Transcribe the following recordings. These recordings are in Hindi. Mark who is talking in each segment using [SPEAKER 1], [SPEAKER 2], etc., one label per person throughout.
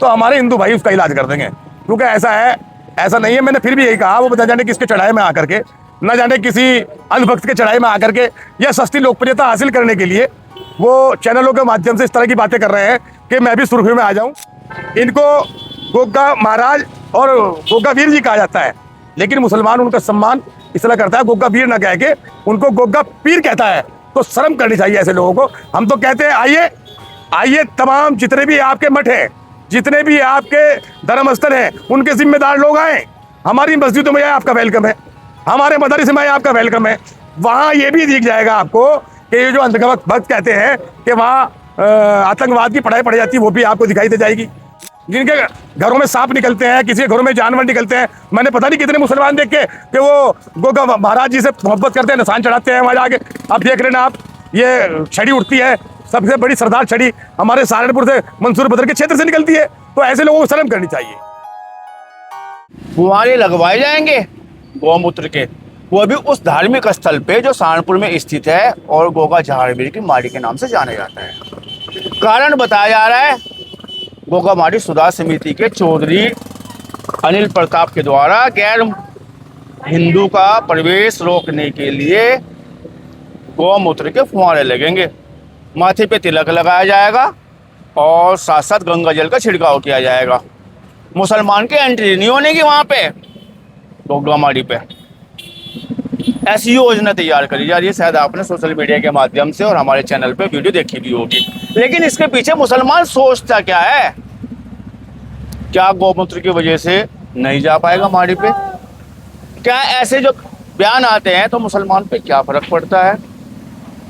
[SPEAKER 1] तो हमारे हिंदू भाई उसका इलाज कर देंगे। क्योंकि ऐसा है, ऐसा नहीं है। मैंने फिर भी यही कहा, वो न जाने किसके चढ़ाए में आकर के, न जाने किसी अंधभक्त के चढ़ाई में आकर के या सस्ती लोकप्रियता हासिल करने के लिए वो चैनलों के माध्यम से इस तरह की बातें कर रहे हैं कि मैं भी सुर्खियों में आ जाऊं। इनको गोगा महाराज और गोगा वीर जी कहा जाता है, लेकिन मुसलमान उनका सम्मान इसलिए करता है, गोगा वीर ना कह के उनको गोगा पीर कहता है। तो शर्म करनी चाहिए ऐसे लोगों को। हम तो कहते हैं आइए आइए, तमाम जितने भी आपके मठ हैं, जितने भी आपके धर्मस्थल हैं, उनके जिम्मेदार लोग आए। हमारी मस्जिदों में आपका वेलकम है, हमारे मदरसे में आपका वेलकम है। वहाँ ये भी दिख जाएगा आपको कि ये जो अंधभक्त कहते हैं कि वहाँ आतंकवाद की पढ़ाई पढ़ी जाती है, वो भी आपको दिखाई दे जाएगी। जिनके घरों में सांप निकलते हैं, किसी के घरों में जानवर निकलते हैं, मैंने पता नहीं कितने मुसलमान देख के कि वो गोगा महाराज जी से मोहब्बत करते हैं, निशान चढ़ाते हैं वहाँ जाके। अब देख रहे ना आप, ये छड़ी उठती है, सबसे बड़ी सरदार छड़ी हमारे सहारनपुर से मंसूर बदर के क्षेत्र से निकलती है। तो ऐसे लोगों को शर्म करनी चाहिए।
[SPEAKER 2] फुहारे लगवाए जाएंगे गौमूत्र के, वो भी उस धार्मिक स्थल पे जो सहारनपुर में स्थित है और गोगा झाड़वीर की माड़ी के नाम से जाना जाता है। कारण बताया जा रहा है, गोगा माड़ी सुधार समिति के चौधरी अनिल प्रताप के द्वारा गैर हिंदू का प्रवेश रोकने के लिए गौमूत्र के फुहारे लगेंगे, माथे पे तिलक लगाया जाएगा और साथ साथ गंगा जल का छिड़काव किया जाएगा। मुसलमान के एंट्री नहीं होने की वहाँ पे गोगा माड़ी पे। ऐसी योजना तैयार करी जा रही है, शायद आपने सोशल मीडिया के माध्यम से और हमारे चैनल पे वीडियो देखी भी होगी। लेकिन इसके पीछे मुसलमान सोचता क्या है? क्या गौमूत्र की वजह से नहीं जा पाएगा माड़ी पे? क्या ऐसे जो बयान आते हैं तो मुसलमान पे क्या फर्क पड़ता है?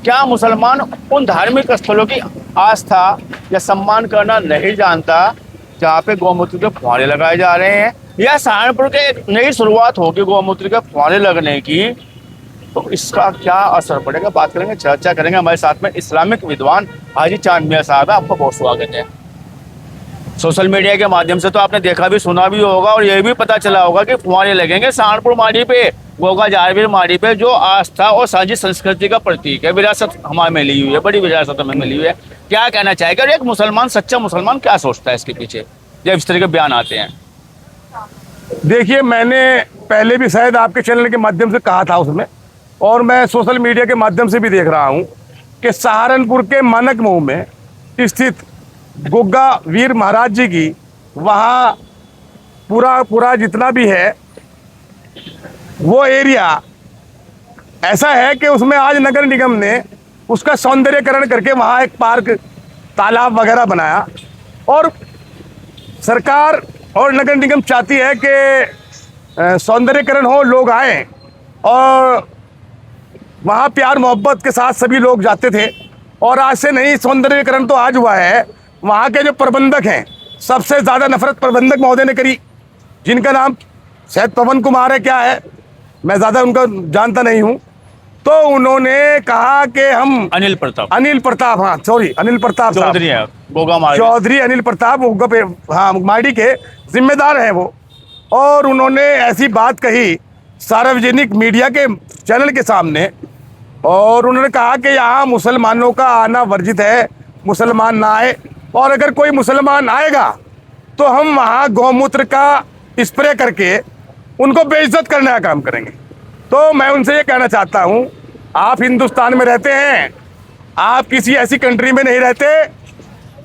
[SPEAKER 2] क्या मुसलमान उन धार्मिक स्थलों की आस्था या सम्मान करना नहीं जानता जहाँ पे गौमूत्र के फुहारे लगाए जा रहे हैं? या सहारनपुर के एक नई शुरुआत होगी गौमूत्र के फुहारे लगने की, तो इसका क्या असर पड़ेगा? बात करेंगे, चर्चा करेंगे। हमारे साथ में इस्लामिक विद्वान हाजी चांद मियां साहब है। आपका बहुत स्वागत है। सोशल मीडिया के माध्यम से तो आपने देखा भी, सुना भी होगा और ये भी पता चला होगा कि फुहारे लगेंगे सहारनपुर माड़ी पे, गोगा झाड़वीर माड़ी पे, जो आस्था और साझी संस्कृति का प्रतीक है। विरासत हमारे मिली हुई है, बड़ी विरासत हमें मिली हुई है। क्या कहना चाहेगा? और एक मुसलमान, सच्चा मुसलमान क्या सोचता है इसके पीछे जब इस तरह के बयान आते हैं?
[SPEAKER 1] देखिए, मैंने पहले भी शायद आपके चैनल के माध्यम से कहा था उसमें, और मैं सोशल मीडिया के माध्यम से भी देख रहा हूँ कि सहारनपुर के मानक मुंह में स्थित गोगा वीर महाराज जी की वहाँ पूरा जितना भी है वो एरिया ऐसा है कि उसमें आज नगर निगम ने उसका सौंदर्यकरण करके वहाँ एक पार्क, तालाब वगैरह बनाया। और सरकार और नगर निगम चाहती है कि सौंदर्यकरण हो, लोग आए, और वहाँ प्यार मोहब्बत के साथ सभी लोग जाते थे। और आज से नहीं, सौंदर्यकरण तो आज हुआ है। वहाँ के जो प्रबंधक हैं, सबसे ज़्यादा नफरत प्रबंधक महोदय ने करी, जिनका नाम शायद पवन कुमार है, क्या है, मैं ज़्यादा उनका जानता नहीं हूँ। तो उन्होंने कहा कि हम अनिल प्रताप, हाँ सॉरी, अनिल प्रताप
[SPEAKER 2] चौधरी है, गोगा माड़ी
[SPEAKER 1] चौधरी अनिल प्रताप, हाँ माड़ी के जिम्मेदार हैं वो। और उन्होंने ऐसी बात कही सार्वजनिक मीडिया के चैनल के सामने, और उन्होंने कहा कि यहाँ मुसलमानों का आना वर्जित है, मुसलमान ना आए, और अगर कोई मुसलमान आएगा तो हम वहाँ गौमूत्र का स्प्रे करके उनको बेइज्जत करने का काम करेंगे। तो मैं उनसे ये कहना चाहता हूँ, आप हिंदुस्तान में रहते हैं, आप किसी ऐसी कंट्री में नहीं रहते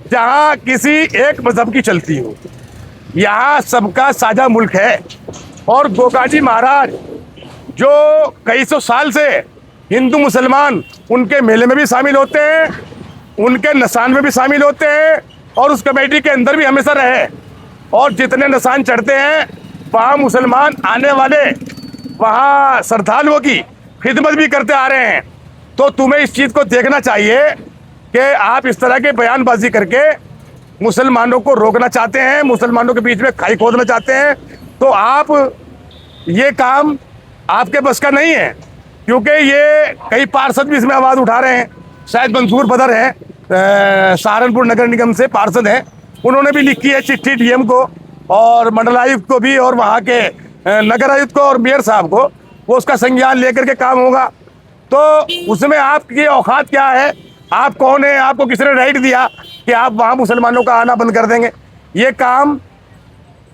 [SPEAKER 1] जहाँ किसी एक मजहब की चलती हो। यहाँ सबका साझा मुल्क है। और गोगाजी महाराज जो कई सौ साल से हिंदू मुसलमान उनके मेले में भी शामिल होते हैं, उनके निशान में भी शामिल होते हैं, और उस कमेटी के अंदर भी हमेशा रहे। और जितने निशान चढ़ते हैं वहाँ मुसलमान आने वाले वहाँ श्रद्धालुओं की खिदमत भी करते आ रहे हैं। तो तुम्हें इस चीज़ को देखना चाहिए कि आप इस तरह के बयानबाजी करके मुसलमानों को रोकना चाहते हैं, मुसलमानों के बीच में खाई खोदना चाहते हैं। तो आप ये काम आपके बस का नहीं है, क्योंकि ये कई पार्षद भी इसमें आवाज़ उठा रहे हैं। शायद मंसूर बदर हैं, सहारनपुर नगर निगम से पार्षद हैं, उन्होंने भी लिखी है चिट्ठी डीएम को और मंडलायुक्त को भी, और वहाँ के नगर आयुक्त को और मेयर साहब को। वो उसका संज्ञान लेकर के काम होगा। तो उसमें आपकी औकात क्या है? आप कौन है? आपको किसने राइट दिया कि आप वहाँ मुसलमानों का आना बंद कर देंगे? ये काम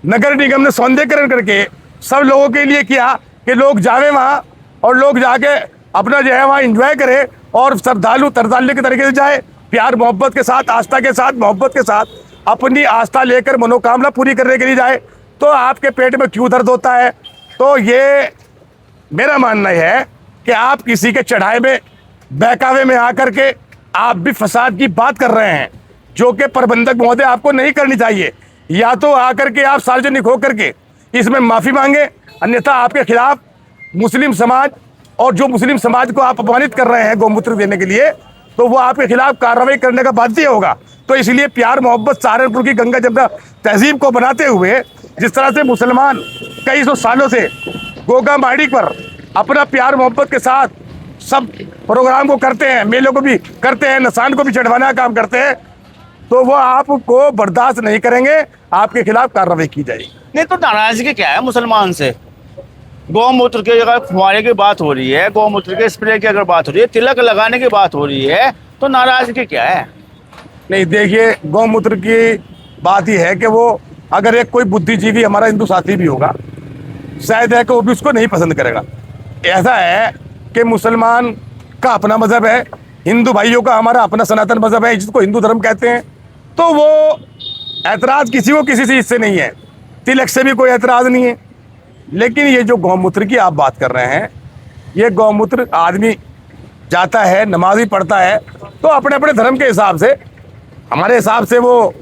[SPEAKER 1] नगर निगम ने सौंदर्यीकरण करके सब लोगों के लिए किया कि लोग जावे वहाँ और लोग जाके अपना जो है वहाँ एंजॉय करें और श्रद्धालु के तरीके से जाए, प्यार मोहब्बत के साथ, आस्था के साथ, मोहब्बत के साथ अपनी आस्था लेकर मनोकामना पूरी करने के लिए जाए। तो आपके पेट में क्यों दर्द होता है? तो ये मेरा मानना है कि आप किसी के चढ़ाए में, बहकावे में आकर के आप भी फसाद की बात कर रहे हैं, जो कि प्रबंधक महोदय आपको नहीं करनी चाहिए। या तो आकर के आप सार्वजनिक होकर के इसमें माफ़ी मांगे, अन्यथा आपके खिलाफ मुस्लिम समाज और जो मुस्लिम समाज को आप अपमानित कर रहे हैं गौमूत्र देने के लिए, तो वो आपके खिलाफ कार्रवाई करने का बाध्य होगा। तो इसलिए प्यार मोहब्बत सहारनपुर की गंगा जमुना तहजीब को बनाते हुए जिस तरह से मुसलमान कई सौ सालों से गोगा माड़ी पर अपना प्यार मोहब्बत के साथ सब प्रोग्राम को करते हैं, मेलों को भी करते हैं, निशान को भी चढ़वाने का काम करते हैं, तो वो आपको बर्दाश्त नहीं करेंगे, आपके खिलाफ कार्रवाई की जाएगी।
[SPEAKER 2] नहीं तो नाराजगी क्या है मुसलमान से? गौमूत्र की अगर फुहारे की बात हो रही है, गौमूत्र के स्प्रे की अगर बात हो रही है, तिलक लगाने की बात हो रही है, तो नाराजगी क्या है?
[SPEAKER 1] नहीं देखिए, गौमूत्र की बात ही है कि वो अगर एक कोई बुद्धिजीवी हमारा हिंदू साथी भी होगा, शायद है कि वो भी उसको नहीं पसंद करेगा। ऐसा है कि मुसलमान का अपना मजहब है, हिंदू भाइयों का हमारा अपना सनातन मजहब है जिसको हिंदू धर्म कहते हैं, तो वो ऐतराज़ किसी को किसी चीज़ से नहीं है, तिलक से भी कोई ऐतराज़ नहीं है। लेकिन ये जो गौमूत्र की आप बात कर रहे हैं, ये गौमूत्र आदमी जाता है, नमाज भी पढ़ता है, तो अपने अपने धर्म के हिसाब से, हमारे हिसाब से वो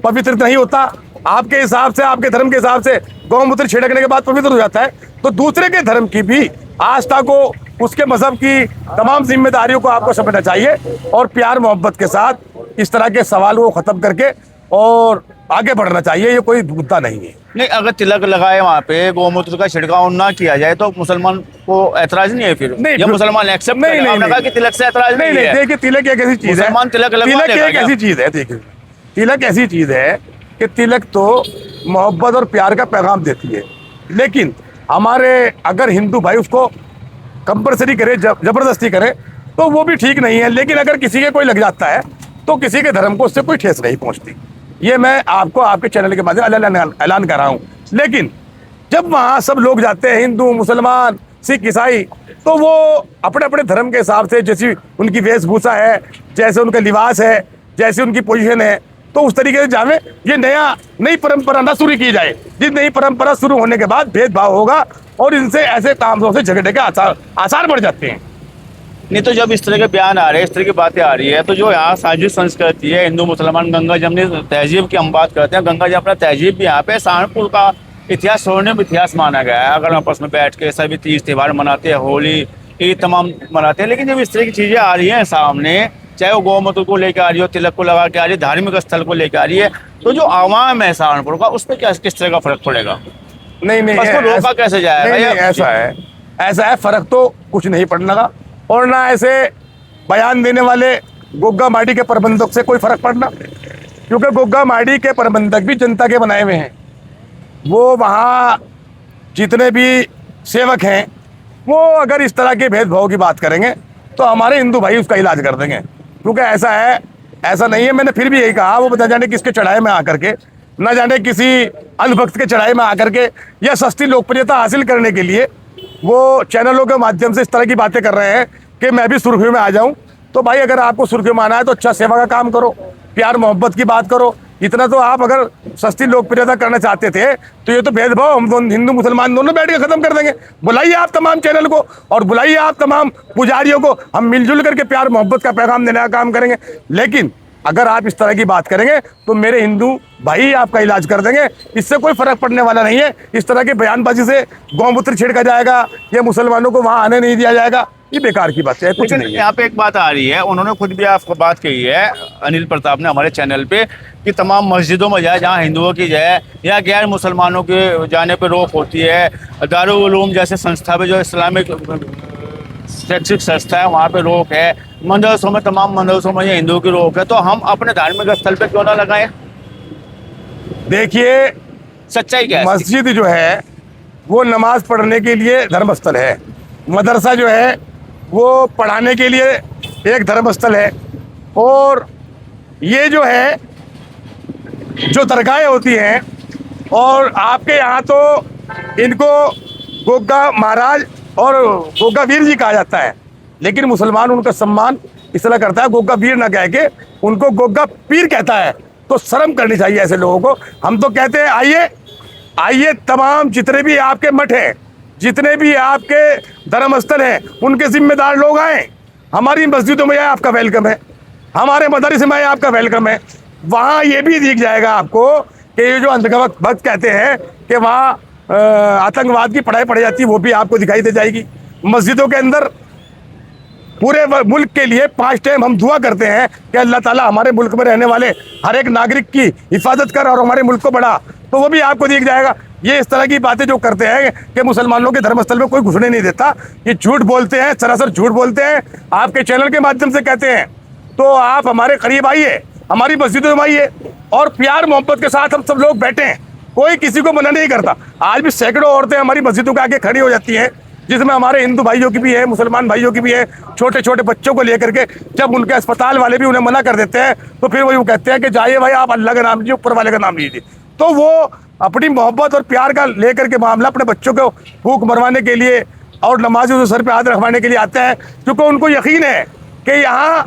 [SPEAKER 1] पवित्र नहीं होता, आपके हिसाब से, आपके धर्म के हिसाब से गौमूत्र छिड़कने के बाद पवित्र हो जाता है। तो दूसरे के धर्म की भी आस्था को, उसके मजहब की तमाम जिम्मेदारियों को आपको समझना चाहिए और प्यार मोहब्बत के साथ इस तरह के सवाल को ख़त्म करके और आगे बढ़ना चाहिए। ये कोई मुद्दा नहीं है।
[SPEAKER 2] नहीं, अगर तिलक लगाए वहाँ पे गौमूत्र का छिड़काव ना किया जाए तो मुसलमान को ऐतराज नहीं है फिर?
[SPEAKER 1] नहीं,
[SPEAKER 2] या मुसलमान एक्सेप्ट
[SPEAKER 1] नहीं, नहीं,
[SPEAKER 2] कहा कि तिलक से ऐतराज नहीं है?
[SPEAKER 1] देखिए, तिलक एक ऐसी चीज़ है,
[SPEAKER 2] मुसलमान तिलक लगवा
[SPEAKER 1] तिलक
[SPEAKER 2] लेगा
[SPEAKER 1] एक
[SPEAKER 2] क्या?
[SPEAKER 1] ऐसी चीज़ है, देखिए तिलक ऐसी चीज़ है कि तिलक तो मोहब्बत और प्यार का पैगाम देती है। लेकिन हमारे अगर हिंदू भाई उसको कंपलसरी करे, जबरदस्ती करे, तो वो भी ठीक नहीं है। लेकिन अगर किसी के कोई लग जाता है तो किसी के धर्म को उससे कोई ठेस नहीं पहुंचती। ये मैं आपको आपके चैनल के माध्यम से ऐलान कर रहा हूँ। लेकिन जब वहाँ सब लोग जाते हैं, हिंदू, मुसलमान, सिख, ईसाई, तो वो अपने अपने धर्म के हिसाब से, जैसी उनकी वेशभूषा है, जैसे उनका लिबास है, जैसे उनकी पोजीशन है, तो उस तरीके से जावे। ये नई परंपरा ना शुरू की जाए, जिस नई परंपरा शुरू होने के बाद भेदभाव होगा और इनसे ऐसे कामों से झगड़े के आसार बढ़ जाते हैं।
[SPEAKER 2] नहीं तो जब इस तरह के बयान आ रहे हैं, इस तरह की बातें आ रही है, तो जो यहाँ साजिश संस्कृति है, हिंदू मुसलमान गंगा जमनी तहजीब की हम बात करते हैं, गंगा जमना तहजीब भी यहाँ पे सहारनपुर का इतिहास, स्वर्णिम इतिहास माना गया है। अगर आपस में बैठ के सभी तीज त्यौहार मनाते हैं, होली, ईद तमाम मनाते हैं, लेकिन जब इस तरह की चीज़ें आ रही हैं सामने, चाहे वो गौमूत्र को लेकर आ रही हो, तिलक को लगा के आ रही है, धार्मिक स्थल को लेकर आ रही है, तो जो आवाम है सहारनपुर का, उस पर क्या किस तरह का फर्क पड़ेगा?
[SPEAKER 1] नहीं,
[SPEAKER 2] उसको रोका कैसे जाएगा?
[SPEAKER 1] नहीं, ऐसा है, फर्क तो कुछ नहीं पड़ने लगा। और ना ऐसे बयान देने वाले गोगा माड़ी के प्रबंधक से कोई फर्क पड़ना, क्योंकि गोगा माड़ी के प्रबंधक भी जनता के बनाए हुए हैं। वो वहाँ जितने भी सेवक हैं, वो अगर इस तरह के भेदभाव की बात करेंगे तो हमारे हिंदू भाई उसका इलाज कर देंगे। क्योंकि ऐसा है, ऐसा नहीं है। मैंने फिर भी यही कहा, वो बता जाने किसके चढ़ाए में आकर के, न जाने किसी अंधभक्त के चढ़ाई में आकर के या सस्ती लोकप्रियता हासिल करने के लिए वो चैनलों के माध्यम से इस तरह की बातें कर रहे हैं कि मैं भी सुर्खियों में आ जाऊं। तो भाई, अगर आपको सुर्खियों में आना है तो अच्छा सेवा का काम करो, प्यार मोहब्बत की बात करो। इतना तो आप अगर सस्ती लोकप्रियता करना चाहते थे तो ये तो भेदभाव हम हिंदू मुसलमान दोनों बैठ के खत्म कर देंगे। बुलाइए आप तमाम चैनल को और बुलाइए आप तमाम पुजारियों को, हम मिलजुल करके प्यार मोहब्बत का पैगाम देने का काम करेंगे। लेकिन अगर आप इस तरह की बात करेंगे तो मेरे हिंदू भाई आपका इलाज कर देंगे, इससे कोई फर्क पड़ने वाला नहीं है। इस तरह की बयानबाजी से गौमूत्र छिड़का जाएगा या मुसलमानों को वहाँ आने नहीं दिया जाएगा, ये बेकार की बात है, कुछ नहीं है।
[SPEAKER 2] यहाँ पे एक बात आ रही है, उन्होंने खुद भी आपको बात कही है, अनिल प्रताप ने हमारे चैनल पे, कि तमाम मस्जिदों में जाए जहाँ हिंदुओं की जाए या गैर मुसलमानों के जाने पे रोक होती है। दारुल उलूम जैसे संस्था पे, जो इस्लामिक शैक्षिक संस्था है, वहाँ पे रोक है। मदरसों में, तमाम मदरसों में ये हिंदुओं की रोक है, तो हम अपने धार्मिक स्थल पे क्यों ना लगाएं? देखिए,
[SPEAKER 1] सच्चाई क्या है? मस्जिद जो है वो नमाज पढ़ने के लिए धर्मस्थल है, मदरसा जो है वो पढ़ाने के लिए एक धर्मस्थल है, और ये जो है जो दरगाहें होती हैं, और आपके यहाँ तो इनको गोगा महाराज और गोगा वीर जी कहा जाता है, लेकिन मुसलमान उनका सम्मान इस तरह करता है, गोगा वीर ना कह के उनको गोगा पीर कहता है। तो शर्म करनी चाहिए ऐसे लोगों को। हम तो कहते हैं आइए आइए, तमाम जितने भी आपके मठ हैं, जितने भी आपके धर्मस्थल हैं, उनके जिम्मेदार लोग आए। हमारी मस्जिदों में आपका वेलकम है, हमारे मदरसे में आपका वेलकम है। वहाँ ये भी दिख जाएगा आपको कि ये जो अंधभक्त कहते हैं कि वहाँ आतंकवाद की पढ़ाई पढ़ी जाती है, वो भी आपको दिखाई दे जाएगी। मस्जिदों के अंदर पूरे मुल्क के लिए 5 टाइम हम दुआ करते हैं कि अल्लाह ताला हमारे मुल्क में रहने वाले हर एक नागरिक की हिफाजत कर और हमारे मुल्क को बढ़ा, तो वो भी आपको दिख जाएगा। ये इस तरह की बातें जो करते हैं कि मुसलमानों के धर्मस्थल में कोई घुसने नहीं देता, ये झूठ बोलते हैं, सरासर झूठ बोलते हैं। आपके चैनल के माध्यम से कहते हैं, तो आप हमारे करीब आइए, हमारी मस्जिदों में आइए और प्यार मोहब्बत के साथ हम सब लोग बैठे हैं। कोई किसी को मना नहीं करता। आज भी सैकड़ों औरतें हमारी मस्जिदों के आगे खड़ी हो जाती हैं, जिसमें हमारे हिंदू भाइयों की भी है, मुसलमान भाइयों की भी है। छोटे छोटे बच्चों को लेकर के जब उनके अस्पताल वाले भी उन्हें मना कर देते हैं, तो फिर वो यूँ कहते हैं कि जाइए भाई, आप अल्लाह का नाम लीजिए, ऊपर वाले का नाम लीजिए। तो वो अपनी मोहब्बत और प्यार का लेकर के मामला अपने बच्चों को भूख मरवाने के लिए और नमाजी को सर पे हाथ रखवाने के लिए आते हैं, क्योंकि उनको यकीन है कि यहाँ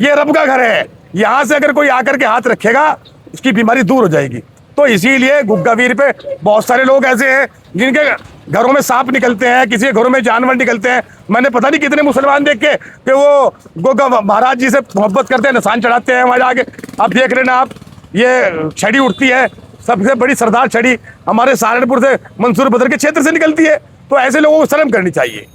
[SPEAKER 1] ये रब का घर है, यहाँ से अगर कोई आकर के हाथ रखेगा उसकी बीमारी दूर हो जाएगी। तो इसीलिए गुग्गा वीर पे बहुत सारे लोग ऐसे हैं जिनके घरों में सांप निकलते हैं, किसी के घरों में जानवर निकलते हैं। मैंने पता नहीं कितने मुसलमान देख के कि वो गोगा महाराज जी से मोहब्बत करते हैं, निशान चढ़ाते हैं वहाँ जाके। अब देख रहे ना आप, ये छड़ी उठती है, सबसे बड़ी सरदार छड़ी हमारे सहारनपुर से मंसूर बदर के क्षेत्र से निकलती है। तो ऐसे लोगों को शर्म करनी चाहिए।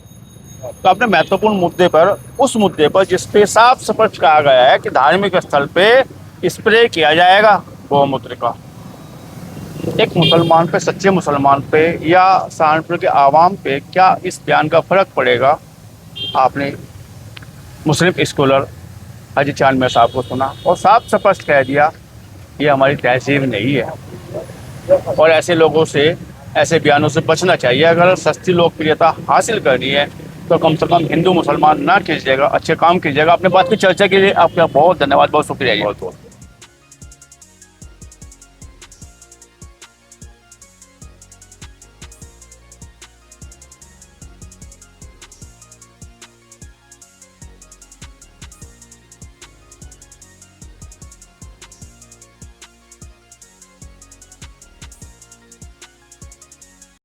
[SPEAKER 2] तो अपने महत्वपूर्ण मुद्दे पर, उस मुद्दे पर जिसपे साफ स्पष्ट कहा गया है कि धार्मिक स्थल पे स्प्रे किया जाएगा गौमूत्र का, एक मुसलमान पे, सच्चे मुसलमान पे या सहारनपुर के आवाम पे क्या इस बयान का फर्क पड़ेगा? आपने मुस्लिम स्कॉलर हाजी चांद मियां साहब को सुना और साफ स्पष्ट कह दिया ये हमारी तहजीब नहीं है और ऐसे लोगों से, ऐसे बयानों से बचना चाहिए। अगर सस्ती लोकप्रियता हासिल करनी है तो कम से कम हिंदू मुसलमान ना कीजिएगा, अच्छे काम कीजिएगा। अपने बात की चर्चा के लिए आपका बहुत धन्यवाद, बहुत शुक्रिया। बहुत बहुत